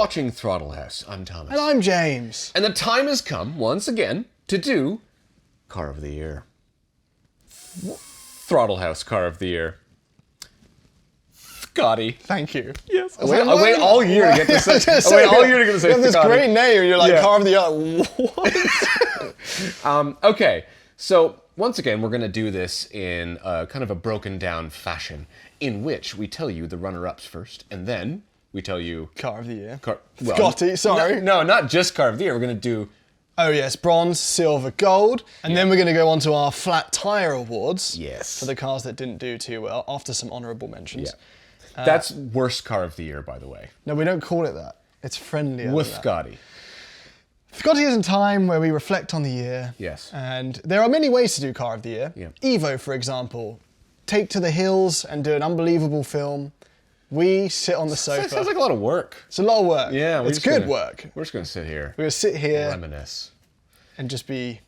watching Throttle House. I'm Thomas. And I'm James. And the time has come, once again, to do Car of the Year. Throttle House Car of the Year. THCOTY. Thank you. Yes. I wait all year to get to say You have this great name, and you're like, Car of the Year. What? Okay, so once again, we're going to do this in kind of a broken down fashion, in which we tell you the runner-ups first, and then we tell you... Car of the Year. THCOTY, sorry. No, not just Car of the Year. We're going to do... Oh yes, bronze, silver, gold. And then we're going to go on to our flat tire awards. Yes. For the cars that didn't do too well, after some honourable mentions. Yeah. That's worst Car of the Year, by the way. No, we don't call it that. It's friendlier. With THCOTY. THCOTY is a time where we reflect on the year. Yes. And there are many ways to do Car of the Year. Yeah. Evo, for example. Take to the hills and do an unbelievable film. We sit on the sofa. Sounds like a lot of work. It's a lot of work. Yeah. It's good work. We're just going to sit here. We're going to sit here. Reminisce. And just be...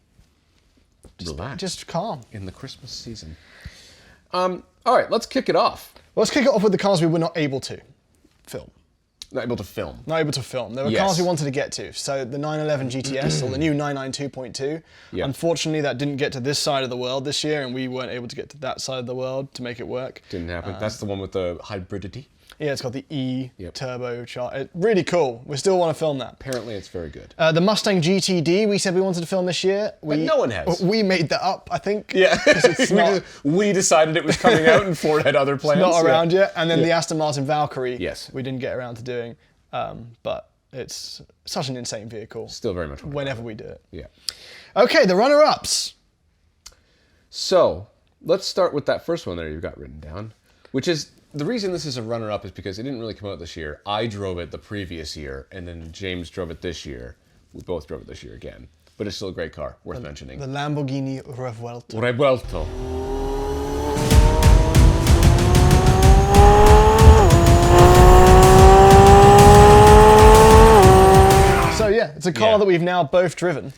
Relax. Just calm. In the Christmas season. All right, let's kick it off. Let's kick it off with the cars we were not able to film. Not able to film. Not able to film. There were cars we wanted to get to. So the 911 GTS, or the new 992.2. Yeah. Unfortunately, that didn't get to this side of the world this year, and we weren't able to get to that side of the world to make it work. Didn't happen. That's the one with the hybridity. Yeah, it's got the turbo chart. Really cool. We still want to film that. Apparently, it's very good. The Mustang GTD, we said we wanted to film this year. But no one has. We made that up, I think. Yeah. we decided it was coming out, and Ford had other plans. It's not around yet. And then the Aston Martin Valkyrie, yes, we didn't get around to doing. But it's such an insane vehicle. Still very much whenever we do it. Yeah. Okay, the runner-ups. So let's start with that first one there you've got written down, which is the reason this is a runner-up is because it didn't really come out this year. I drove it the previous year, and then James drove it this year. We both drove it this year again, but it's still a great car, worth mentioning. The Lamborghini Revuelto. Revuelto. So yeah, it's a car that we've now both driven.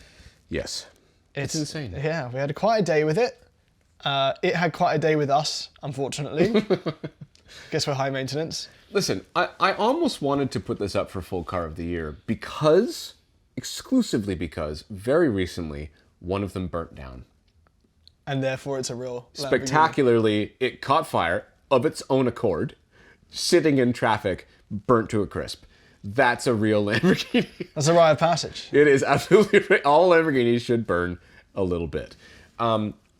Yes. It's insane. Yeah, we had quite a day with it. It had quite a day with us, unfortunately. Guess we're high maintenance. Listen, I almost wanted to put this up for full Car of the Year because, exclusively because, very recently, one of them burnt down. And therefore it's a real Lamborghini. Spectacularly, it caught fire of its own accord, sitting in traffic, burnt to a crisp. That's a real Lamborghini. That's a rite of passage. It is absolutely right. All Lamborghinis should burn a little bit.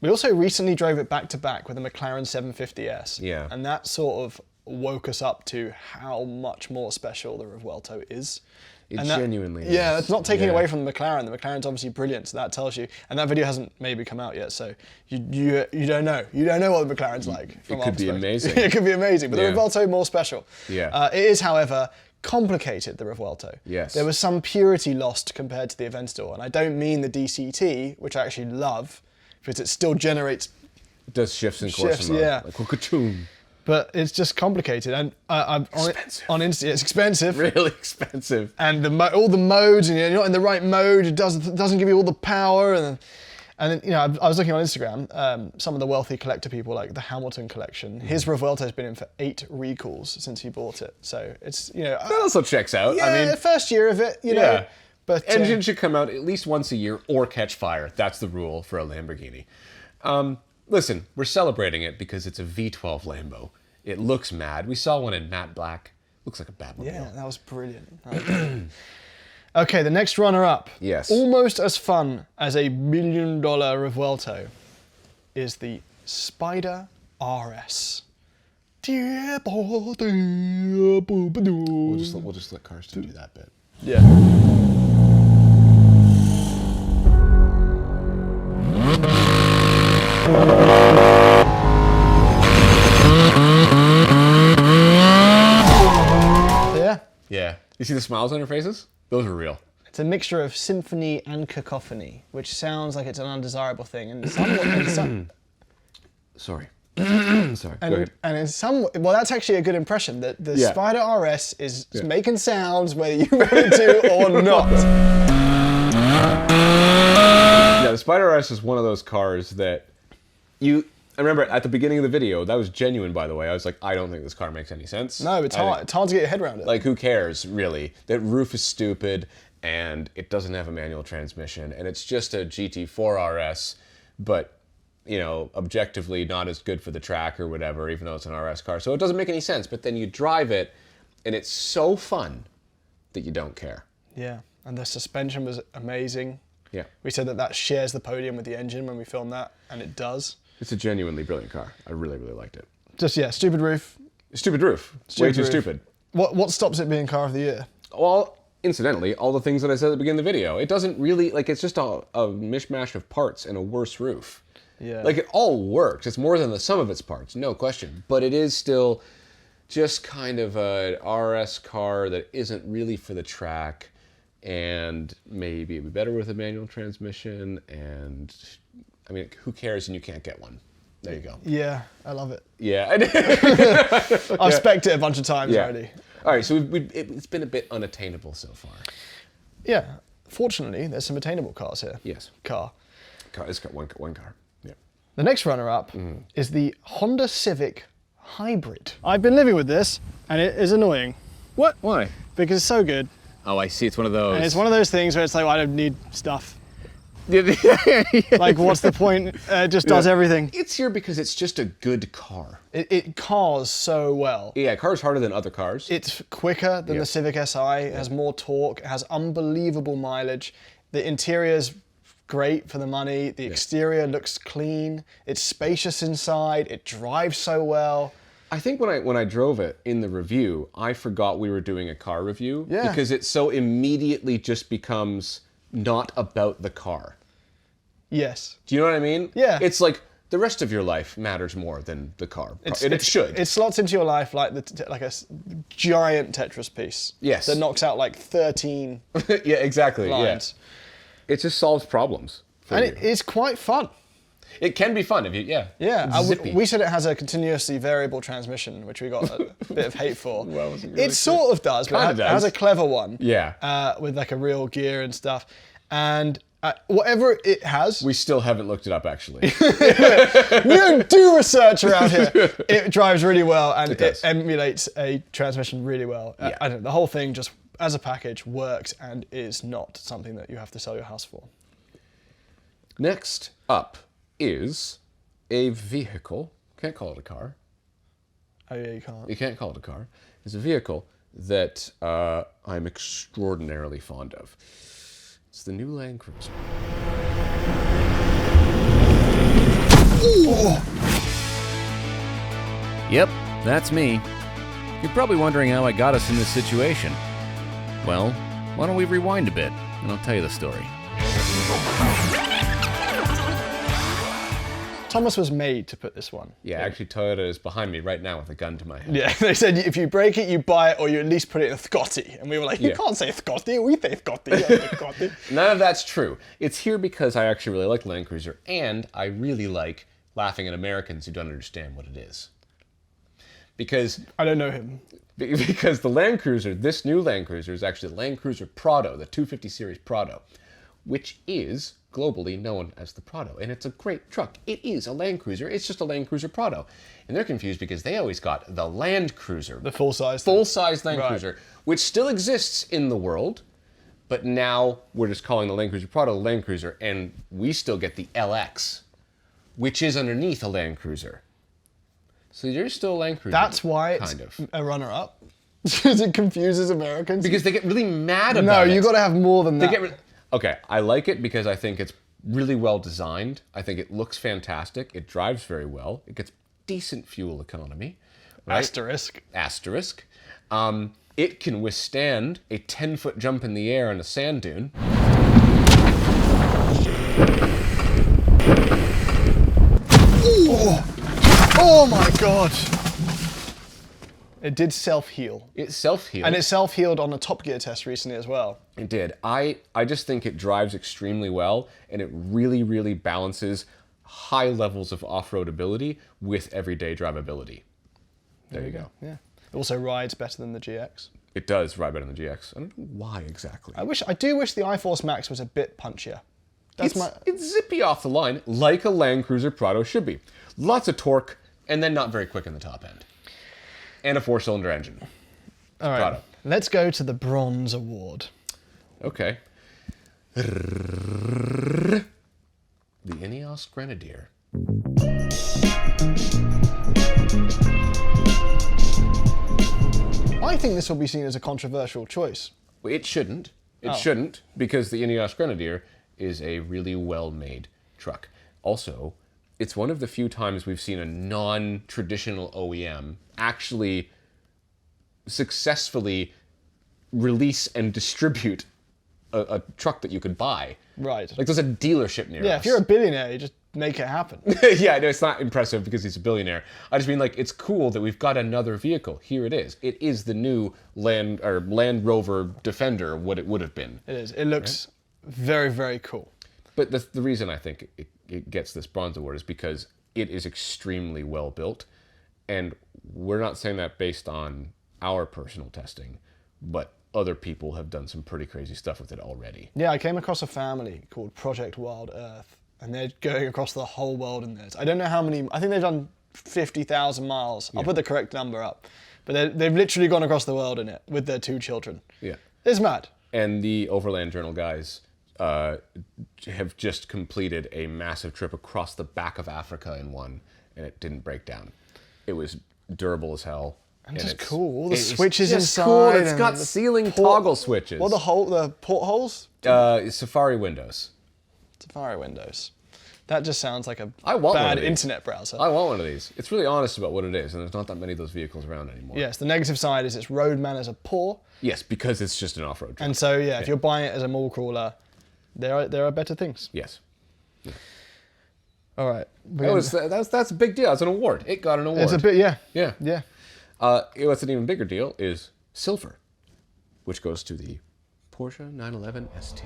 We also recently drove it back to back with a McLaren 750S. Yeah. And that sort of woke us up to how much more special the Revuelto is. It genuinely is. Yeah, it's not taking away from the McLaren. The McLaren's obviously brilliant, so that tells you. And that video hasn't maybe come out yet, so you don't know. You don't know what the McLaren's like. It could be amazing. It could be amazing, but the Revuelto more special. Yeah. It is, however, complicated, the Revuelto. Yes. There was some purity lost compared to the Aventador, and I don't mean the DCT, which I actually love, because it still generates... It does shifts in course and yeah. like ka-choom. But it's just complicated, and expensive. It's expensive. Really expensive. And all the modes, and you're not in the right mode. It doesn't give you all the power, and then I was looking on Instagram. Some of the wealthy collector people, like the Hamilton collection, his Revuelto's been in for 8 recalls since he bought it. So it's that also checks out. Yeah, I mean, first year of it, you know. But engine should come out at least once a year or catch fire. That's the rule for a Lamborghini. Listen, we're celebrating it because it's a V12 Lambo. It looks mad. We saw one in matte black. Looks like a Batmobile. Yeah, that was brilliant. Okay, the next runner-up. Yes. Almost as fun as a $1 million Revuelto is the Spider RS. We'll just let Karsten do that bit. Yeah. Yeah. You see the smiles on their faces? Those are real. It's a mixture of symphony and cacophony, which sounds like it's an undesirable thing. And Sorry. Sorry. Go ahead. And in some, well, that's actually a good impression. That the Spider RS is making sounds whether you want it to or not. Yeah, the Spider RS is one of those cars that I remember at the beginning of the video, that was genuine, by the way. I was like, I don't think this car makes any sense. No, it's hard. It's hard to get your head around it. Like, who cares, really? That roof is stupid, and it doesn't have a manual transmission, and it's just a GT4 RS, but, you know, objectively not as good for the track or whatever, even though it's an RS car. So it doesn't make any sense, but then you drive it, and it's so fun that you don't care. Yeah, and the suspension was amazing. Yeah. We said that shares the podium with the engine when we filmed that, and it does. It's a genuinely brilliant car. I really, really liked it. Just, yeah, stupid roof. Stupid roof. Way too stupid. What stops it being car of the year? Well, incidentally, all the things that I said at the beginning of the video. It doesn't really, like, it's just a mishmash of parts and a worse roof. Yeah. Like, it all works. It's more than the sum of its parts, no question. But it is still just kind of an RS car that isn't really for the track, and maybe it'd be better with a manual transmission, and, I mean, who cares, and you can't get one. There you go. Yeah, I love it. Yeah. I've spec'd it a bunch of times already. All right, so it's been a bit unattainable so far. Yeah, fortunately, there's some attainable cars here. Yes. It's got one car. Yeah. The next runner-up is the Honda Civic Hybrid. I've been living with this, and it is annoying. What? Why? Because it's so good. Oh, I see. It's one of those. And it's one of those things where it's like, well, I don't need stuff. Like, what's the point? It just does everything. It's here because it's just a good car. It cars so well. Yeah, car's harder than other cars. It's quicker than the Civic Si. It has more torque. It has unbelievable mileage. The interior's great for the money. The exterior looks clean. It's spacious inside. It drives so well. I think when I drove it in the review, I forgot we were doing a car review. Yeah. Because it so immediately just becomes not about the car. Yes. Do you know what I mean? Yeah. It's like the rest of your life matters more than the car. It should. It slots into your life like a giant Tetris piece. Yes. That knocks out like 13 yeah, exactly. lines. Yeah. It just solves problems. And it's quite fun. It can be fun if you, Yeah, zippy. we said it has a continuously variable transmission, which we got a bit of hate for. Well, it wasn't really it sort of does, but it has a clever one. Yeah. With like a real gear and stuff. And whatever it has... We still haven't looked it up, actually. We don't do research around here. It drives really well, and it emulates a transmission really well. Yeah. I don't know, the whole thing just, as a package, works and is not something that you have to sell your house for. Next up is a vehicle. Can't call it a car. Oh yeah, you can't. You can't call it a car. It's a vehicle that I'm extraordinarily fond of. It's the new Land Cruiser. Yep, that's me. You're probably wondering how I got us in this situation. Well, why don't we rewind a bit, and I'll tell you the story. Thomas was made to put this one. Yeah, actually Toyota is behind me right now with a gun to my head. Yeah, they said if you break it, you buy it, or you at least put it in THCOTY. And we were like, you can't say THCOTY, we say THCOTY. None of that's true. It's here because I actually really like Land Cruiser, and I really like laughing at Americans who don't understand what it is. Because I don't know him. Because the Land Cruiser, this new Land Cruiser, is actually the Land Cruiser Prado, the 250 series Prado, which is globally known as the Prado, and it's a great truck. It is a Land Cruiser. It's just a Land Cruiser Prado, and they're confused because they always got the Land Cruiser, The full-size Land Cruiser, which still exists in the world, but now we're just calling the Land Cruiser Prado Land Cruiser, and we still get the LX, which is underneath a Land Cruiser. So there's still a Land Cruiser. That's why it's a runner-up. Because it confuses Americans. Because they get really mad about it. No, you got to have more than that. Okay, I like it because I think it's really well designed. I think it looks fantastic. It drives very well. It gets decent fuel economy. Right? Asterisk. It can withstand a 10-foot jump in the air on a sand dune. Oh my god. It did self-heal. It self-healed. And it self-healed on a Top Gear test recently as well. It did. I just think it drives extremely well, and it really, really balances high levels of off-road ability with everyday drivability. There you go. Yeah. It also rides better than the GX. It does ride better than the GX. I don't know why exactly. I do wish the iForce Max was a bit punchier. It's zippy off the line, like a Land Cruiser Prado should be. Lots of torque, and then not very quick in the top end. And a 4-cylinder engine. All right, Prado. let's go to the Bronze Award. Okay. The Ineos Grenadier. I think this will be seen as a controversial choice. It shouldn't. It shouldn't, because the Ineos Grenadier is a really well-made truck. Also, it's one of the few times we've seen a non-traditional OEM actually successfully release and distribute a truck that you could buy. Right. Like, there's a dealership near us. Yeah, if you're a billionaire, you just make it happen. Yeah, no, it's not impressive because he's a billionaire. I just mean, like, it's cool that we've got another vehicle. Here it is. It is the new Land Rover Defender, what it would have been. It is. It looks very, very cool. But the reason I think it gets this bronze award is because it is extremely well built. And we're not saying that based on our personal testing, but other people have done some pretty crazy stuff with it already. Yeah, I came across a family called Project Wild Earth, and they're going across the whole world in this. I don't know how many, I think they've done 50,000 miles. I'll put the correct number up. But they've literally gone across the world in it with their 2 children. Yeah. It's mad. And the Overland Journal guys have just completed a massive trip across the back of Africa in one, and it didn't break down. It was durable as hell. And just cool. All the switches just inside. cool. It's got ceiling toggle switches. What the portholes? Safari windows. Safari windows. That just sounds like a I want one bad of these. internet browser. I want one of these. It's really honest about what it is, and there's not that many of those vehicles around anymore. Yes, the negative side is its road manners are poor. Yes, because it's just an off-road truck. And so, yeah, if you're buying it as a mall crawler, there are better things. Yes. All right. That's a big deal. It's an award. It got an award. It's a bit, yeah. Yeah. Yeah. What's an even bigger deal is silver, which goes to the Porsche 911 ST.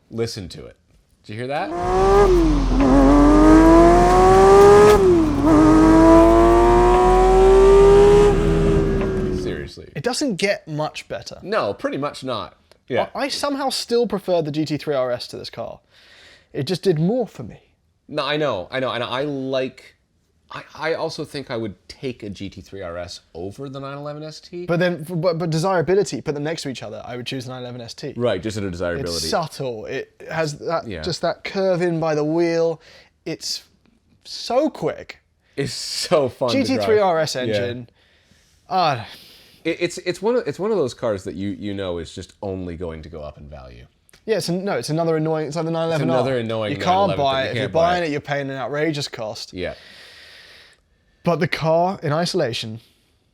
Listen to it. Did you hear that? Seriously. It doesn't get much better. No, pretty much not. Yeah. I somehow still prefer the GT3 RS to this car. It just did more for me. No, I know. And I also think I would take a GT3 RS over the 911 ST. But desirability, put them next to each other, I would choose the 911 ST. Right, just at a desirability. It's subtle. It has that just that curve in by the wheel. It's so quick. It's so fun. GT3 RS engine. Yeah. It's one of those cars that you know is just only going to go up in value. Yeah, it's another annoying. It's like the 911R. It's another annoying. You can't 911 buy it. thing. If you're buying it, you're paying an outrageous cost. Yeah. But the car in isolation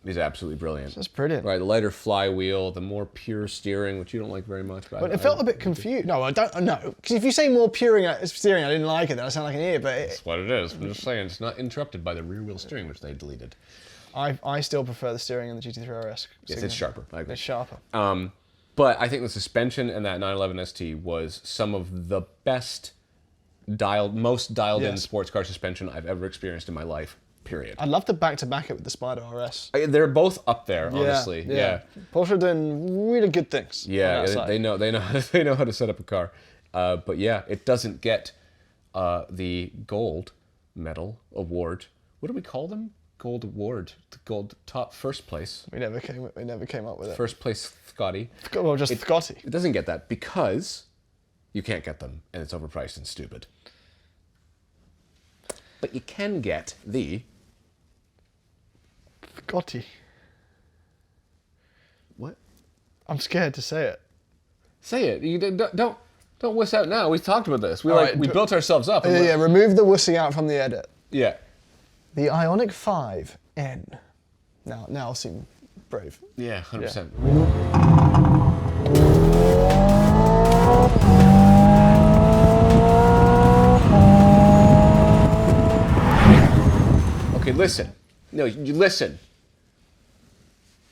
is absolutely brilliant. It's brilliant. Right, the lighter flywheel, the more pure steering, which you don't like very much. But it felt a bit confused. No, I don't know. Because if you say more pure steering, I didn't like it. Then I sound like an idiot. But that's what it is. I'm just saying, it's not interrupted by the rear wheel steering, which they deleted. I still prefer the steering in the GT3 RS. Yes, it's sharper. I agree. It's sharper. But I think the suspension in that 911 ST was some of the best most dialed in sports car suspension I've ever experienced in my life. Period. I'd love to back it with the Spider RS. They're both up there, honestly. Yeah. Porsche are doing really good things. Yeah, they know how to set up a car. But yeah, it doesn't get the gold medal award. What do we call them? Gold award. The gold top first place. We never came up with it. First place THCOTY. Well, just THCOTY. It doesn't get that because you can't get them and it's overpriced and stupid. But you can get the THCOTY. What? I'm scared to say it. Say it. You don't wuss out now. We talked about this. We built ourselves up. Yeah. Remove the wussing out from the edit. Yeah. The Ioniq 5N. Now I'll seem brave. Yeah, 100%. Okay, listen. No, you listen.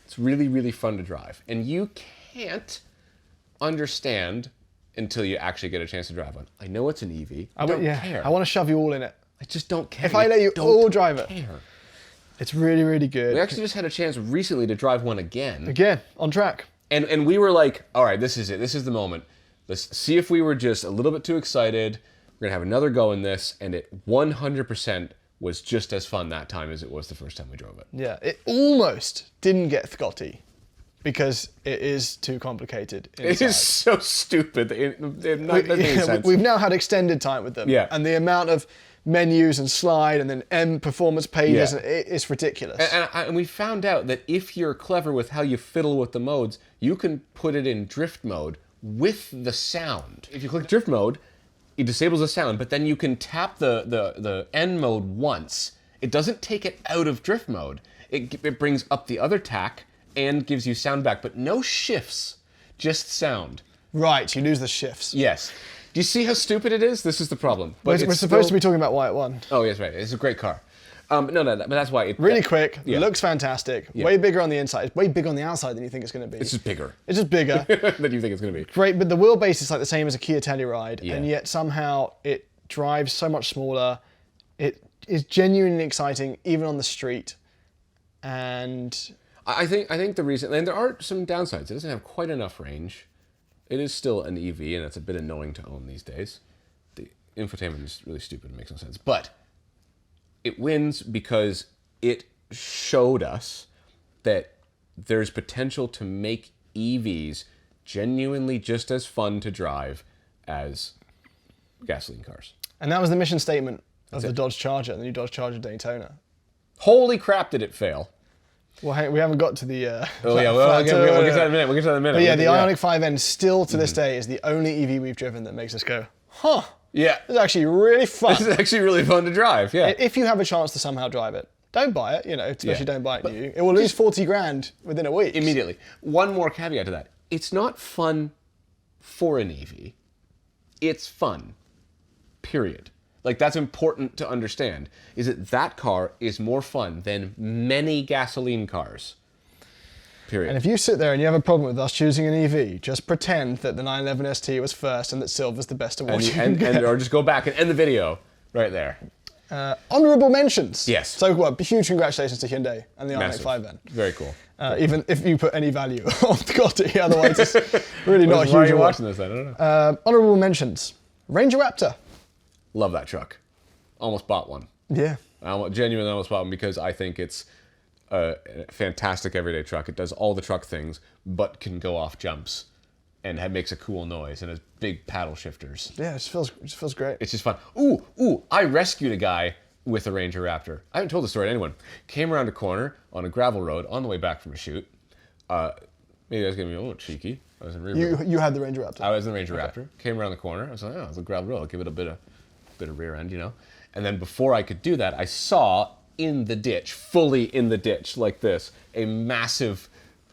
It's really, really fun to drive. And you can't understand until you actually get a chance to drive one. I know it's an EV. I don't care. I want to shove you all in it. I just don't care. If I let you all drive it. Care. It's really, really good. We actually just had a chance recently to drive one again. Again, on track. And we were like, all right, this is it. This is the moment. Let's see if we were just a little bit too excited. We're going to have another go in this. And it 100% was just as fun that time as it was the first time we drove it. Yeah, it almost didn't get THCOTY because it is too complicated inside. It is so stupid. It doesn't make sense. We've now had extended time with them. Yeah. And the amount of menus and slide and then M performance pages, it's ridiculous. And we found out that if you're clever with how you fiddle with the modes, you can put it in drift mode with the sound. If you click drift mode, it disables the sound, but then you can tap the N mode once. It doesn't take it out of drift mode. It brings up the other tack and gives you sound back, but no shifts, just sound. Right, you lose the shifts. Yes. Do you see how stupid it is? This is the problem. But We're supposed to be talking about why it won. Oh, yes, right. It's a great car. No, but that's why. Really quick, looks fantastic, way bigger on the inside, it's way bigger on the outside than you think it's going to be. It's just bigger. It's just bigger. than you think it's going to be. Great, but the wheelbase is like the same as a Kia Telluride, and yet somehow it drives so much smaller. It is genuinely exciting, even on the street. And I think the reason, and there are some downsides. It doesn't have quite enough range. It is still an EV, and it's a bit annoying to own these days. The infotainment is really stupid. It makes no sense. But it wins because it showed us that there's potential to make EVs genuinely just as fun to drive as gasoline cars. And that was the mission statement of the Dodge Charger, the new Dodge Charger Daytona. Holy crap, did it fail? Well, hey, we haven't got to the... we'll get to that in a minute. But yeah, the Ioniq 5N still to this day is the only EV we've driven that makes us go, huh. Yeah. It's actually really fun. This is actually really fun to drive, yeah. If you have a chance to somehow drive it, don't buy it, especially don't buy it new. It will lose 40 grand within a week. Immediately. One more caveat to that. It's not fun for an EV. It's fun. Period. Like, that's important to understand, is that car is more fun than many gasoline cars. Period. And if you sit there and you have a problem with us choosing an EV, just pretend that the 911 ST was first and that Silver's the best award you can get. Or just go back and end the video right there. Honourable mentions. Yes. So, huge congratulations to Hyundai and the Ioniq 5N. Very cool. Even if you put any value on THCOTY, otherwise it's really not a huge award. Why are you watching this? I don't know. Honourable mentions. Ranger Raptor. Love that truck. Almost bought one. Yeah. I genuinely almost bought one because I think it's a fantastic everyday truck. It does all the truck things, but can go off jumps and makes a cool noise and has big paddle shifters. Yeah, it just feels great. It's just fun. Ooh, I rescued a guy with a Ranger Raptor. I haven't told the story to anyone. Came around a corner on a gravel road on the way back from a shoot. Maybe I was going to be a little cheeky. I was in rear You had the Ranger Raptor? I was in the Ranger Raptor. Came around the corner. I was like, it's a gravel road. I'll give it a bit of rear end, And then before I could do that, I saw in the ditch, fully in the ditch like this, a massive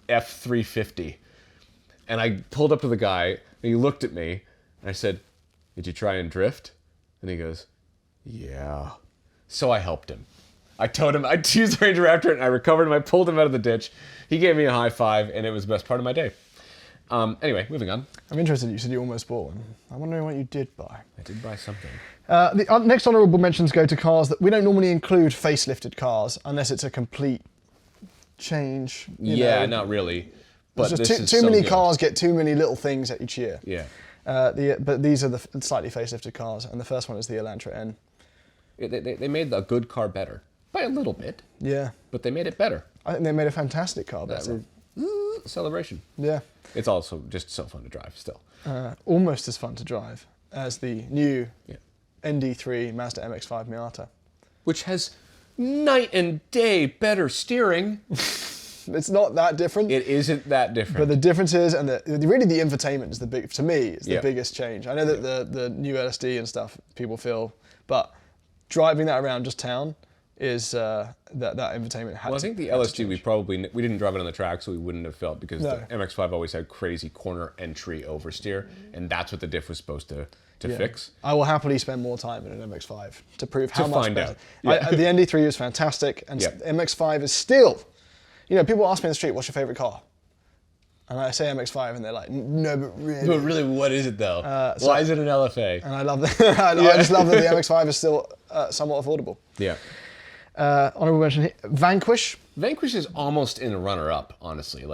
F350. And I pulled up to the guy, and he looked at me, and I said, "Did you try and drift?" And he goes, "Yeah." So I helped him. I towed him. I used the Ranger Raptor, and I recovered him. I pulled him out of the ditch. He gave me a high five, and it was the best part of my day. Anyway, moving on. I'm interested. You said you almost bought one. I'm wondering what you did buy. I did buy something. The next honourable mentions go to cars that we don't normally include facelifted cars unless it's a complete change. Not really. But too many cars get too many little things each year. Yeah. But these are the slightly facelifted cars, and the first one is the Elantra N. They made a good car better by a little bit. Yeah. But they made it better. I think they made a fantastic car better. Celebration. Yeah. It's also just so fun to drive still. Almost as fun to drive as the new ND3 Mazda MX-5 Miata. Which has night and day better steering. It's not that different. It isn't that different. But the difference is, and really the infotainment is the biggest change. I know that the new LSD and stuff people feel, but driving that around just town is that infotainment had Well, I to- think the had to LSD change. we didn't drive it on the track, so we wouldn't have felt because No. the MX-5 always had crazy corner entry oversteer, and that's what the diff was supposed to Yeah. fix. I will happily spend more time in an MX-5 to prove how To much find better. out. Yeah. The ND3 was fantastic, and Yeah. MX-5 is still, people ask me in the street, what's your favorite car? And I say MX-5, and they're like, no, but really. But really, what is it though? so- Why is it an LFA? And I love that. I just love that the MX-5 is still somewhat affordable. Yeah. Honorable mention here, Vanquish. Vanquish is almost in a runner-up, honestly.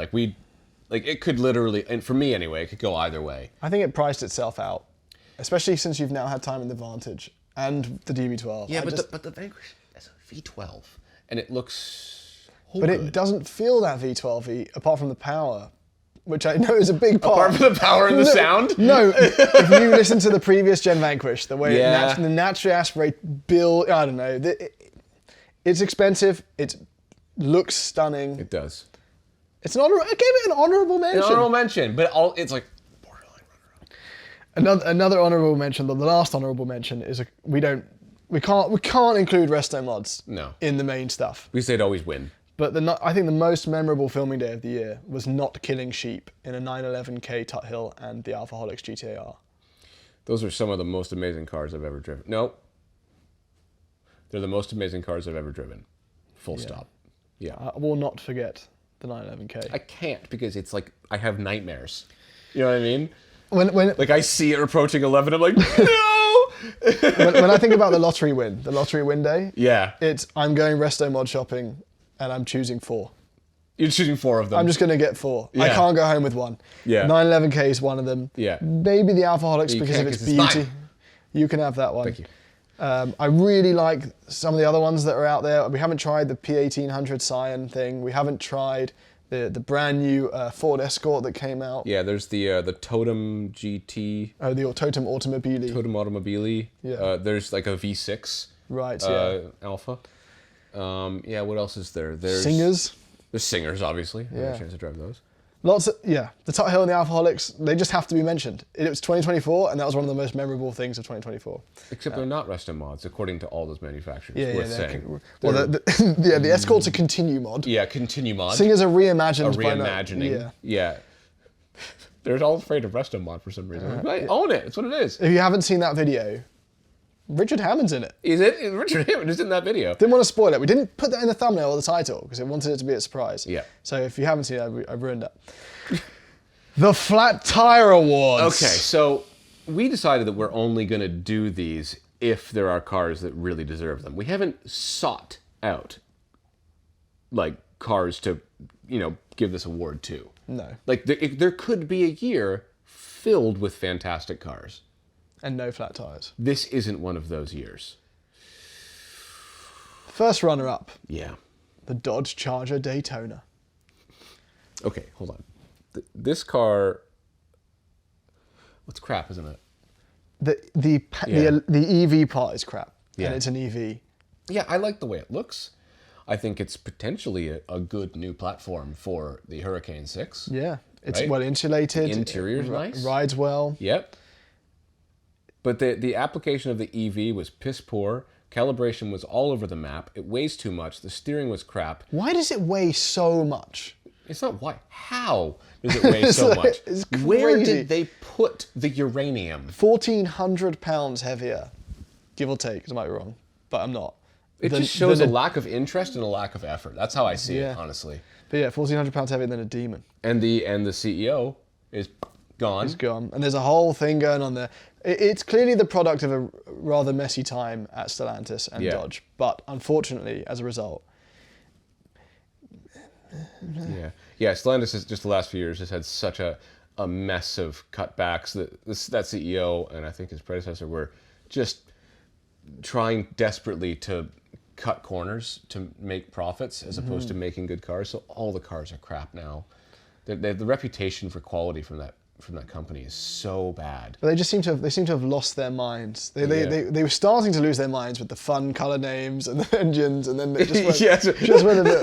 It could literally, and for me anyway, it could go either way. I think it priced itself out, especially since you've now had time in the Vantage and the DB12. Yeah, but the Vanquish is a V12, and it looks. But it doesn't feel that V12 apart from the power, which I know is a big part. Apart from the power and the sound. No, if you listen to the previous gen Vanquish, the way Yeah. the naturally aspirated build, I don't know. It's expensive. It looks stunning. It does. It's an honor. I gave it an honorable mention. An honorable mention, but it's like borderline runner-up. Another honorable mention. The last honorable mention is we can't include resto mods. No. In the main stuff. Because they'd always win. But I think the most memorable filming day of the year was not killing sheep in a 911K Tuthill and the Alfaholics GTAR. Those are some of the most amazing cars I've ever driven. No. They're the most amazing cars I've ever driven. Full stop. Yeah. I will not forget the 911K. I can't because it's like I have nightmares. You know what I mean? When Like I see it approaching 11, I'm like, no! when I think about the lottery win day, Yeah. it's I'm going resto mod shopping and I'm choosing 4. You're choosing 4 of them. I'm just going to get 4. I Yeah. can't go home with one. Yeah. 911K is one of them. Yeah. Maybe the Alfaholics You because can't of its 'cause it's beauty. mine. You can have that one. Thank you. I really like some of the other ones that are out there. We haven't tried the P1800 Scion thing. We haven't tried the brand new Ford Escort that came out. Yeah, there's the Totem GT, Oh, the Totem Automobile. Totem Automobile. Yeah. There's like a V6 Right, yeah. Alpha. Yeah, what else is there? There's Singers. There's Singers, obviously. I had Yeah. a chance to drive those. Lots of, the Tuthill and the Alfaholics, they just have to be mentioned. It was 2024, and that was one of the most memorable things of 2024. Except they're not resto mods, according to all those manufacturers. Yeah, worth yeah. saying. Well, the Escort's a continue mod. Yeah, continue mod. Singers are reimagined. A reimagining. Yeah. They're all afraid of resto mod for some reason. I own it. It's what it is. If you haven't seen that video, Richard Hammond's in it. Is it? Richard Hammond is in that video. Didn't want to spoil it. We didn't put that in the thumbnail or the title because it wanted it to be a surprise. Yeah. So if you haven't seen it, I've ruined it. The Flat Tire Awards. Okay, so we decided that we're only going to do these if there are cars that really deserve them. We haven't sought out like cars to, give this award to. No. Like there could be a year filled with fantastic cars. And no flat tires. This isn't one of those years. First runner-up, Yeah. the Dodge Charger Daytona. Okay, hold on. This car, it's crap, isn't it? The EV part is crap. Yeah. And it's an EV. Yeah, I like the way it looks. I think it's potentially a good new platform for the Hurricane 6. Yeah. It's Right? well insulated. Interior's nice. Rides well. Yep. But the application of the EV was piss poor. Calibration was all over the map. It weighs too much. The steering was crap. Why does it weigh so much? It's not why. How does it weigh so much? It's Where crazy. did they put the uranium? 1,400 pounds heavier, give or take. 'Cause I might be wrong, but I'm not. It just shows a lack of interest and a lack of effort. That's how I see Yeah. it, honestly. But yeah, 1,400 pounds heavier than a Demon. And the CEO is gone. It's gone. And there's a whole thing going on there. It's clearly the product of a rather messy time at Stellantis and Yeah. Dodge. But unfortunately, as a result, Yeah. Stellantis has just the last few years has had such a mess of cutbacks that CEO and I think his predecessor were just trying desperately to cut corners to make profits as opposed to making good cars. So all the cars are crap now. The reputation for quality from that company is so bad. but they just seem to have lost their minds. They were starting to lose their minds with the fun color names and the engines, and then they just went, Yes. just went a bit.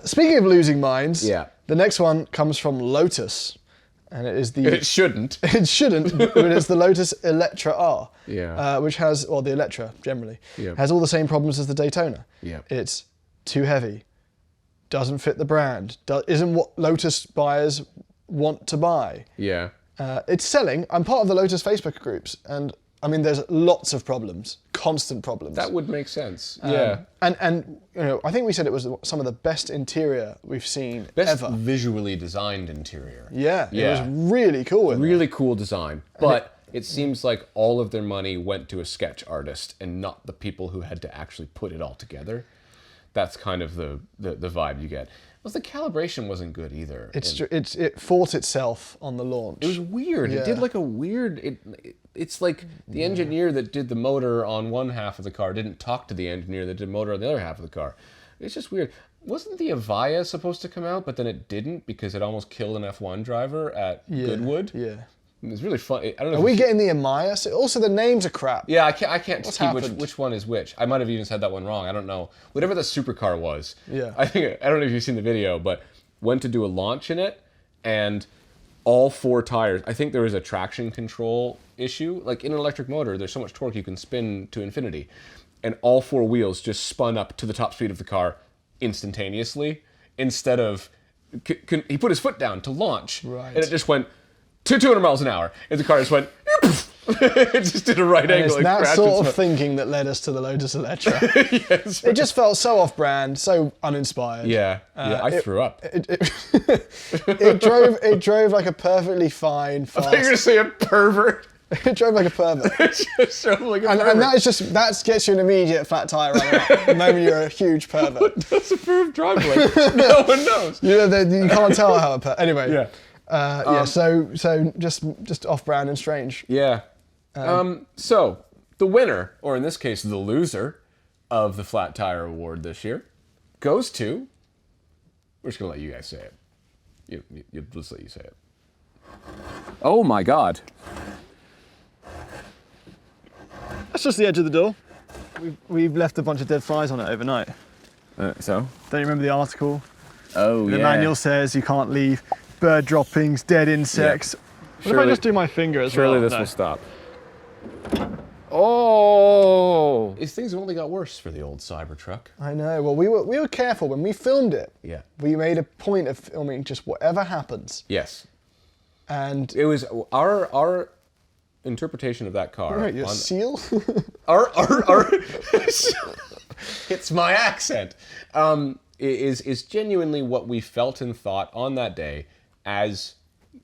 Speaking of losing minds, Yeah. the next one comes from Lotus. And it is It shouldn't. It shouldn't, but it's the Lotus Electra R. Yeah. Which has, or the Electra generally, Yeah. has all the same problems as the Daytona. Yeah. It's too heavy, doesn't fit the brand, isn't what Lotus buyers want to buy. Yeah. It's selling. I'm part of the Lotus Facebook groups, and I mean, there's lots of problems, constant problems. That would make sense. Yeah. And you know, I think we said it was some of the best interior we've seen Best ever. visually designed interior. Yeah, Yeah. it was really cool. Really cool design. But it seems like all of their money went to a sketch artist and not the people who had to actually put it all together. That's kind of the vibe you get. Well, the calibration wasn't good either. It fought itself on the launch. It was weird. Yeah. It did like a weird. It's like the engineer that did the motor on one half of the car didn't talk to the engineer that did motor on the other half of the car. It's just weird. Wasn't the Avaya supposed to come out, but then it didn't because it almost killed an F1 driver at Goodwood? Yeah. It was really fun. I don't know. Are we getting the Amaya? Also, the names are crap. Yeah, I can't see happened? which one is which. I might have even said that one wrong. I don't know. Whatever the supercar was. Yeah. I don't know if you've seen the video, but went to do a launch in it, and all 4 tires. I think there was a traction control issue. Like in an electric motor, there's so much torque you can spin to infinity, and all 4 wheels just spun up to the top speed of the car instantaneously. Instead of he put his foot down to launch, Right. and it just went to 200 miles an hour, and the car just went. It just did a right And angle. it's that crashed sort its of thinking that led us to the Lotus Electra. Yes. It just felt so off-brand, so uninspired. Yeah, I threw up. It drove like a perfectly fine, I thought you were fast. gonna say a pervert. It drove like a pervert. It just drove like a pervert. And that gets you an immediate flat tire runner-up the moment you're a huge pervert. That's a perv drive like. No one knows. You know, you can't tell how a anyway. Yeah. So just off-brand and strange. Yeah. So the winner, or in this case, the loser of the Flat Tire Award this year, goes to. We're just gonna let you guys say it. You just let you say it. Oh my God. That's just the edge of the door. We've left a bunch of dead flies on it overnight. So. Don't you remember the article? Oh The manual says you can't leave bird droppings, dead insects. What if I just do my finger as well? Surely this No. will stop. Oh! Things have only got worse for the old Cybertruck. I know. Well, we were careful when we filmed it. Yeah. We made a point of filming just whatever happens. Yes. And It was our interpretation of that car. your seal. Our it's my accent. Is genuinely what we felt and thought on that day as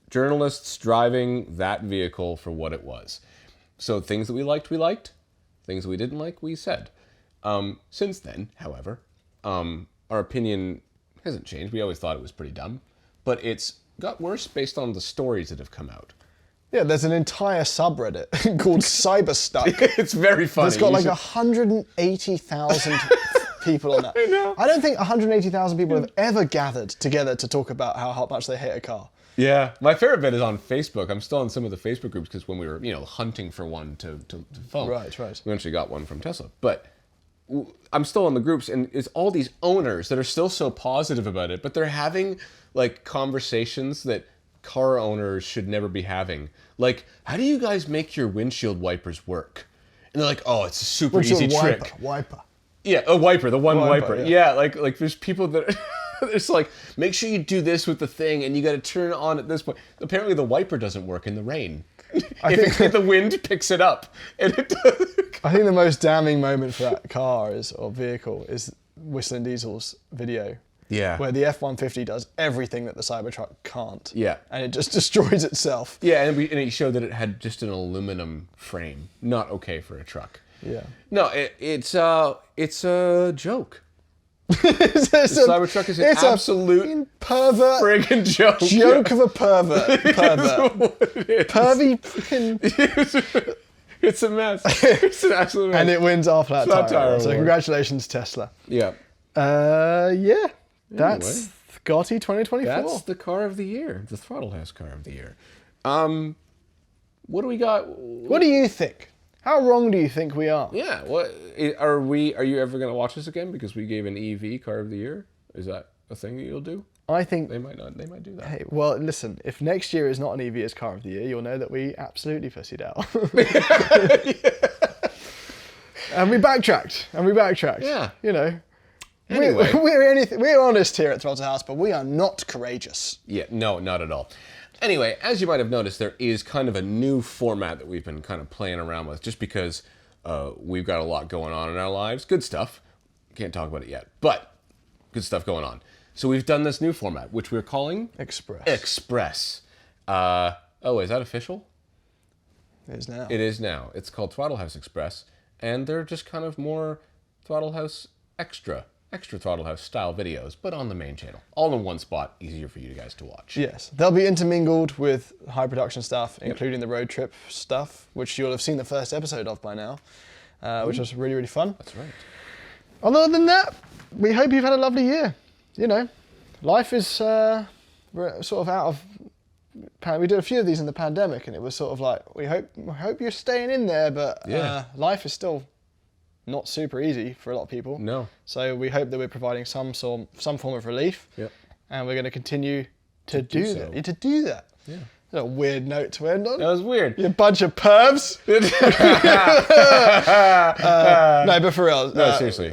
journalists driving that vehicle for what it was. So things that we liked. Things that we didn't like, we said. Since then, however, our opinion hasn't changed. We always thought it was pretty dumb, but it's got worse based on the stories that have come out. Yeah, there's an entire subreddit called Cyberstuck. It's very funny. It's got You like should- 180,000 people on that. I know. I don't think 180,000 people have ever gathered together to talk about how much they hate a car. Yeah, my favorite bit is on Facebook. I'm still in some of the Facebook groups because when we were, hunting for one to phone. Right. We eventually got one from Tesla. But I'm still in the groups, and it's all these owners that are still so positive about it, but they're having, like, conversations that car owners should never be having. Like, how do you guys make your windshield wipers work? And they're like, oh, it's a super easy trick. Wiper. Yeah, a wiper, the one Wiper, wiper. yeah. Yeah, like there's people that it's like, make sure you do this with the thing, and you got to turn it on at this point. Apparently, the wiper doesn't work in the rain. If the wind picks it up, and it does. I think the most damning moment for that car or vehicle is Whistling Diesel's video. Yeah. Where the F-150 does everything that the Cybertruck can't. Yeah. And it just destroys itself. Yeah, and he showed that it had just an aluminum frame, not okay for a truck. Yeah. No, it's a joke. The Cybertruck is an absolute pervert friggin' joke. joke of a pervert. What it is. Pervy freaking... It's a mess. It's an absolute mess. And it wins our flat Flat tire. tire So award. congratulations, Tesla. Yeah. Yeah. That's THCOTY 2024. That's the car of the year. The Throttle House car of the year. What do we got? What do you think? How wrong do you think we are? Yeah. What are you ever going to watch this again? Because we gave an EV car of the year. Is that a thing that you'll do? I think They might not. They might do that. Hey, well, listen, if next year is not an EVS car of the year, you'll know that we absolutely pussied out. And we backtracked. Yeah. You know. Anyway. We're honest here at Throttle House, but we are not courageous. Yeah, no, not at all. Anyway, as you might have noticed, there is kind of a new format that we've been kind of playing around with, just because we've got a lot going on in our lives. Good stuff. Can't talk about it yet, but good stuff going on. So we've done this new format, which we're calling Express. Express. Is that official? It is now. It is now. It's called Throttle House Express, and they're just kind of more Throttle House extra Throttle House style videos, but on the main channel. All in one spot, easier for you guys to watch. Yes, they'll be intermingled with high production stuff, including the road trip stuff, which you'll have seen the first episode of by now, which was really, really fun. That's right. Other than that, we hope you've had a lovely year. You know, life is, we're sort of out of, we did a few of these in the pandemic, and it was sort of like, we hope you're staying in there, but life is still not super easy for a lot of people. No. So we hope that we're providing some form of relief. Yep. And we're going to continue to do so. that. To do that. Yeah. That's a weird note to end on. That was weird. You bunch of pervs. No, but for real. No, seriously.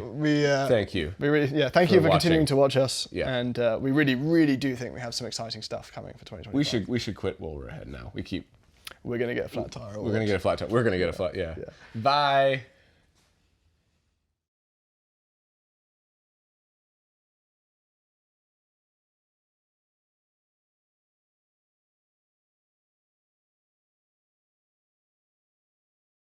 Thank you. We really, thank you for continuing watching. to watch us. Yeah. And we really, really do think we have some exciting stuff coming for 2025. We should quit while we're ahead now. We're going to get a flat tire. We're going to get a flat tire. We're going to get a flat, yeah. Bye.